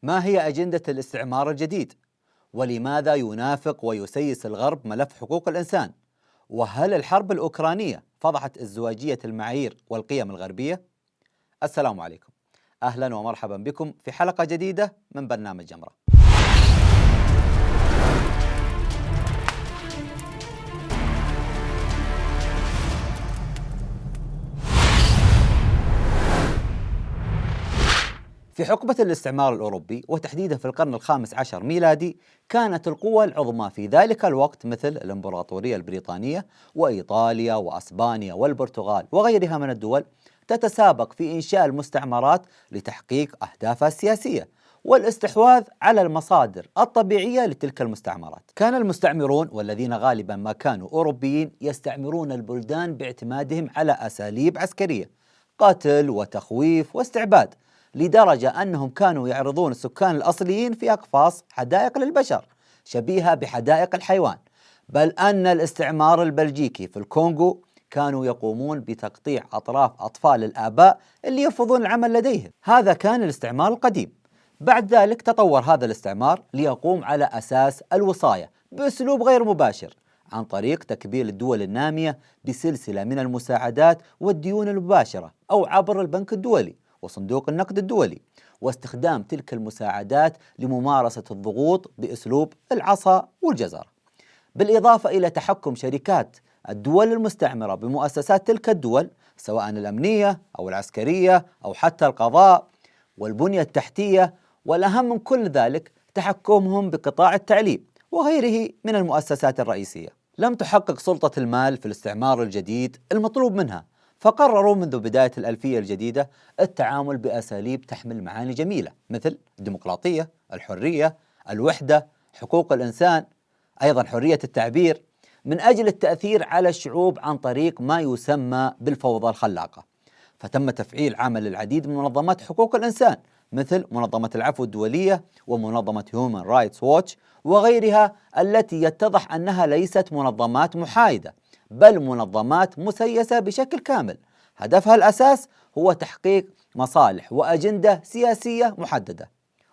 ما هي أجندة الاستعمار الجديد؟ ولماذا ينافق ويسيس الغرب ملف حقوق الإنسان؟ وهل الحرب الأوكرانية فضحت ازدواجية المعايير والقيم الغربية؟ السلام عليكم. أهلا ومرحبا بكم في حلقة جديدة من برنامج جمرة. في حقبة الاستعمار الأوروبي وتحديدا في القرن الخامس عشر ميلادي، كانت القوى العظمى في ذلك الوقت مثل الإمبراطورية البريطانية وإيطاليا وأسبانيا والبرتغال وغيرها من الدول تتسابق في إنشاء المستعمرات لتحقيق أهدافها السياسية والاستحواذ على المصادر الطبيعية لتلك المستعمرات. كان المستعمرون والذين غالبا ما كانوا أوروبيين يستعمرون البلدان باعتمادهم على أساليب عسكرية، قتل وتخويف واستعباد، لدرجة أنهم كانوا يعرضون السكان الأصليين في أقفاص حدائق للبشر شبيهة بحدائق الحيوان. بل أن الاستعمار البلجيكي في الكونغو كانوا يقومون بتقطيع أطراف أطفال الآباء اللي يرفضون العمل لديهم. هذا كان الاستعمار القديم. بعد ذلك تطور هذا الاستعمار ليقوم على أساس الوصاية بأسلوب غير مباشر عن طريق تكبيل الدول النامية بسلسلة من المساعدات والديون المباشرة أو عبر البنك الدولي وصندوق النقد الدولي، واستخدام تلك المساعدات لممارسة الضغوط بأسلوب العصا والجزر، بالإضافة إلى تحكم شركات الدول المستعمرة بمؤسسات تلك الدول سواء الأمنية أو العسكرية أو حتى القضاء والبنية التحتية، والأهم من كل ذلك تحكمهم بقطاع التعليم وغيره من المؤسسات الرئيسية. لم تحقق سلطة المال في الاستعمار الجديد المطلوب منها، فقرروا منذ بداية الألفية الجديدة التعامل بأساليب تحمل معاني جميلة مثل الديمقراطية، الحرية، الوحدة، حقوق الإنسان، أيضا حرية التعبير، من أجل التأثير على الشعوب عن طريق ما يسمى بالفوضى الخلاقة. فتم تفعيل عمل العديد من منظمات حقوق الإنسان مثل منظمة العفو الدولية ومنظمة هيومن رايتس ووتش وغيرها، التي يتضح أنها ليست منظمات محايدة بل منظمات مسيسة بشكل كامل، هدفها الأساس هو تحقيق مصالح وأجندة سياسية محددة.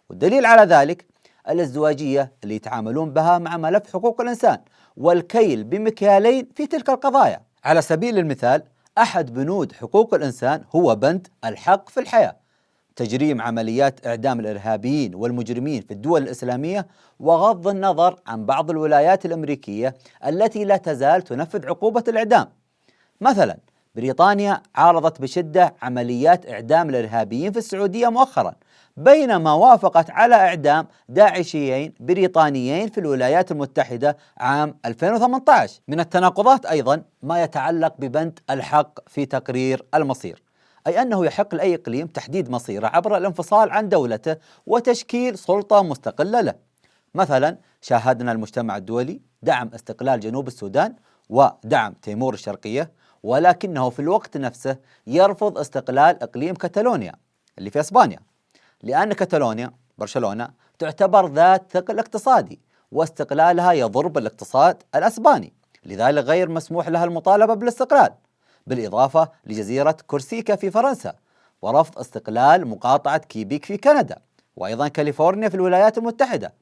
والدليل على ذلك الازدواجية اللي يتعاملون بها مع ملف حقوق الإنسان والكيل بمكيالين في تلك القضايا. على سبيل المثال، أحد بنود حقوق الإنسان هو بند الحق في الحياة، تجريم عمليات إعدام الإرهابيين والمجرمين في الدول الإسلامية، وغض النظر عن بعض الولايات الأمريكية التي لا تزال تنفذ عقوبة الإعدام. مثلا بريطانيا عارضت بشدة عمليات إعدام الإرهابيين في السعودية مؤخرا، بينما وافقت على إعدام داعشيين بريطانيين في الولايات المتحدة عام 2018. من التناقضات أيضا ما يتعلق ببند الحق في تقرير المصير، أي أنه يحق لأي إقليم تحديد مصيره عبر الانفصال عن دولته وتشكيل سلطة مستقلة له. مثلا شاهدنا المجتمع الدولي دعم استقلال جنوب السودان ودعم تيمور الشرقية، ولكنه في الوقت نفسه يرفض استقلال إقليم كتالونيا اللي في إسبانيا، لأن كتالونيا برشلونة تعتبر ذات ثقل اقتصادي واستقلالها يضر بالاقتصاد الأسباني، لذلك غير مسموح لها المطالبة بالاستقلال، بالإضافة لجزيرة كورسيكا في فرنسا ورفض استقلال مقاطعة كيبيك في كندا وأيضا كاليفورنيا في الولايات المتحدة.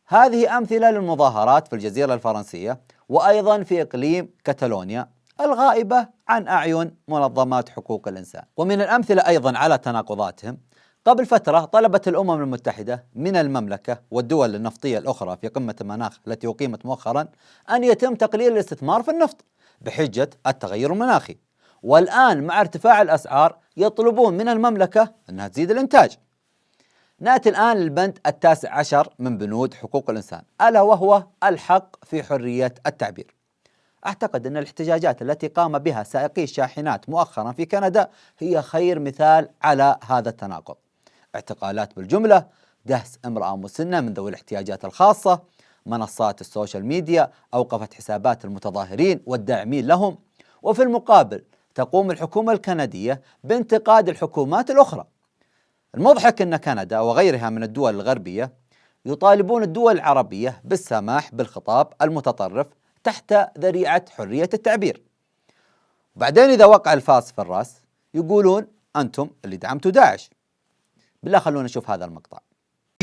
هذه أمثلة للمظاهرات في الجزيرة الفرنسية وأيضا في إقليم كتالونيا الغائبة عن أعين منظمات حقوق الإنسان. ومن الأمثلة أيضا على تناقضاتهم، قبل فترة طلبت الأمم المتحدة من المملكة والدول النفطية الأخرى في قمة المناخ التي أقيمت مؤخرا أن يتم تقليل الاستثمار في النفط بحجة التغير المناخي، والآن مع ارتفاع الأسعار يطلبون من المملكة أنها تزيد الإنتاج. نأتي الآن للبند التاسع عشر من بنود حقوق الإنسان، ألا وهو الحق في حرية التعبير. أعتقد أن الاحتجاجات التي قام بها سائقي الشاحنات مؤخرا في كندا هي خير مثال على هذا التناقض. اعتقالات بالجملة، دهس امرأة مسنة من ذوي الاحتياجات الخاصة، منصات السوشيال ميديا أوقفت حسابات المتظاهرين والداعمين لهم، وفي المقابل تقوم الحكومة الكندية بانتقاد الحكومات الأخرى. المضحك أن كندا وغيرها من الدول الغربية يطالبون الدول العربية بالسماح بالخطاب المتطرف تحت ذريعة حرية التعبير، وبعدين إذا وقع الفاس في الرأس يقولون أنتم اللي دعمتوا داعش. بالله خلونا نشوف هذا المقطع.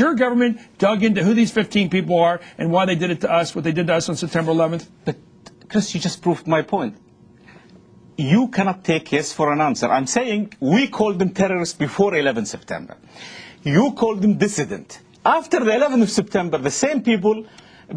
Your government dug into who these 15 people are and why they did it to us, what they did to us on September 11th. But Chris, you just proved my point. You cannot take yes for an answer. I'm saying we called them terrorists before 11 September. You called them dissident. After the 11th of September, the same people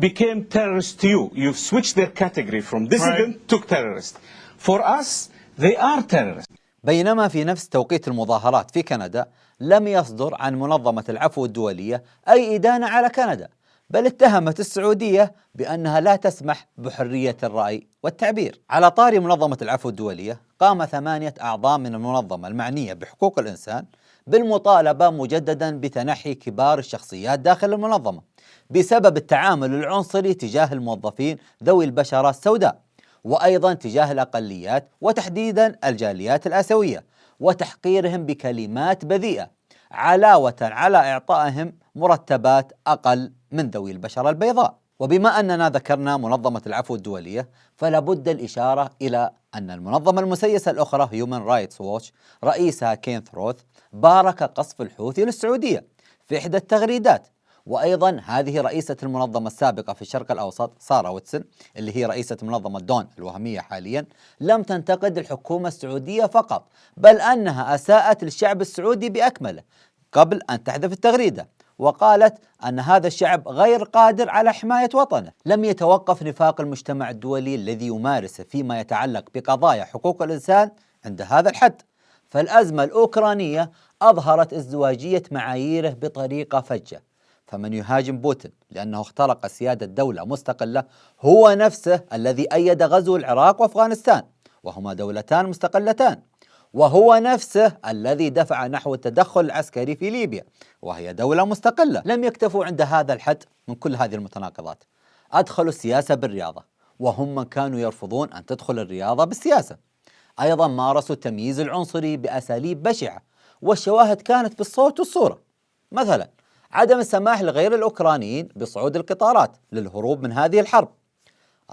became terrorists to you. You switched their category from dissident to terrorist. For us, they are terrorists. بينما في نفس توقيت المظاهرات في كندا لم يصدر عن منظمة العفو الدولية أي إدانة على كندا، بل اتهمت السعودية بأنها لا تسمح بحرية الرأي والتعبير. على طاري منظمة العفو الدولية، قام 8 أعضاء من المنظمة المعنية بحقوق الإنسان بالمطالبة مجددا بتنحي كبار الشخصيات داخل المنظمة بسبب التعامل العنصري تجاه الموظفين ذوي البشرة السوداء، وأيضا تجاه الأقليات وتحديدا الجاليات الآسيوية، وتحقيرهم بكلمات بذيئة علاوة على إعطائهم مرتبات أقل من ذوي البشرة البيضاء. وبما أننا ذكرنا منظمة العفو الدولية، فلا بد الإشارة إلى أن المنظمة المسيسة الأخرى Human Rights Watch رئيسها كين ثروث بارك قصف الحوثي للسعودية في إحدى التغريدات. وأيضا هذه رئيسة المنظمة السابقة في الشرق الأوسط سارة ويتسون اللي هي رئيسة منظمة دون الوهمية حاليا لم تنتقد الحكومة السعودية فقط، بل أنها أساءت للشعب السعودي بأكمله قبل أن تحذف التغريدة، وقالت أن هذا الشعب غير قادر على حماية وطنه. لم يتوقف نفاق المجتمع الدولي الذي يمارسه فيما يتعلق بقضايا حقوق الإنسان عند هذا الحد، فالأزمة الأوكرانية أظهرت ازدواجية معاييره بطريقة فجة. فمن يهاجم بوتين لأنه اخترق سيادة دولة مستقلة هو نفسه الذي أيد غزو العراق وأفغانستان، وهما دولتان مستقلتان، وهو نفسه الذي دفع نحو التدخل العسكري في ليبيا وهي دولة مستقلة. لم يكتفوا عند هذا الحد من كل هذه المتناقضات، أدخلوا السياسة بالرياضة، وهم من كانوا يرفضون أن تدخل الرياضة بالسياسة. أيضا مارسوا التمييز العنصري بأساليب بشعة، والشواهد كانت بالصوت والصورة. مثلا عدم السماح لغير الأوكرانيين بصعود القطارات للهروب من هذه الحرب.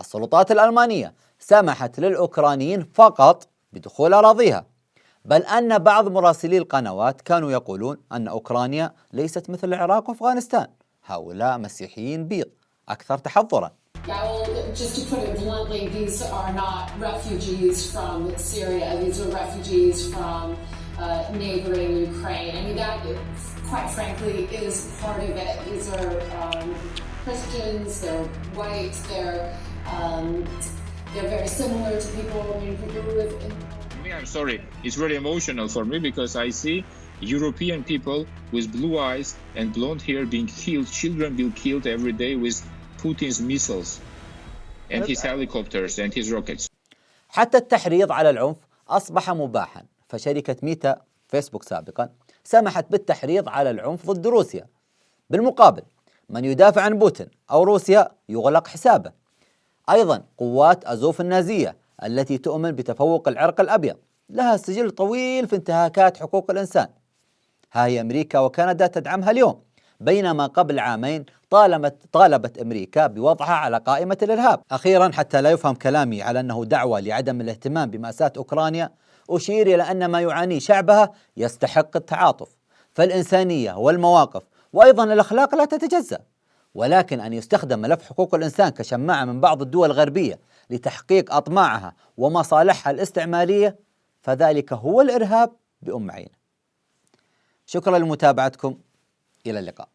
السلطات الألمانية سمحت للأوكرانيين فقط بدخول أراضيها، بل أن بعض مراسلي القنوات كانوا يقولون أن أوكرانيا ليست مثل العراق وأفغانستان، هؤلاء مسيحيين بيض أكثر تحضرا. Just to put it bluntly, these are not refugees from Syria. These are refugees from neighboring Ukraine. I mean, that, quite frankly, is part of it. These are Christians. They're white. They're very similar to people. I mean, people who live in. I'm sorry. It's very emotional for me because I see European people with blue eyes and blonde hair being killed. Children being killed every day with Putin's missiles and his helicopters and his rockets. حتى التحريض على العنف أصبح مباحا، فشركة ميتا فيسبوك سابقا سمحت بالتحريض على العنف ضد روسيا. بالمقابل من يدافع عن بوتين أو روسيا يغلق حسابه. أيضا قوات أزوف النازية التي تؤمن بتفوق العرق الأبيض لها سجل طويل في انتهاكات حقوق الإنسان. هاي أمريكا وكندا تدعمها اليوم، بينما قبل عامين طالبت أمريكا بوضعها على قائمة الإرهاب. أخيرا حتى لا يفهم كلامي على أنه دعوة لعدم الاهتمام بمأساة أوكرانيا، أشير إلى أن ما يعانيه شعبها يستحق التعاطف، فالإنسانية والمواقف وأيضا الأخلاق لا تتجزأ، ولكن أن يستخدم ملف حقوق الإنسان كشماعة من بعض الدول الغربية لتحقيق أطماعها ومصالحها الاستعمارية فذلك هو الإرهاب بأم عينه. شكرا لمتابعتكم، إلى اللقاء.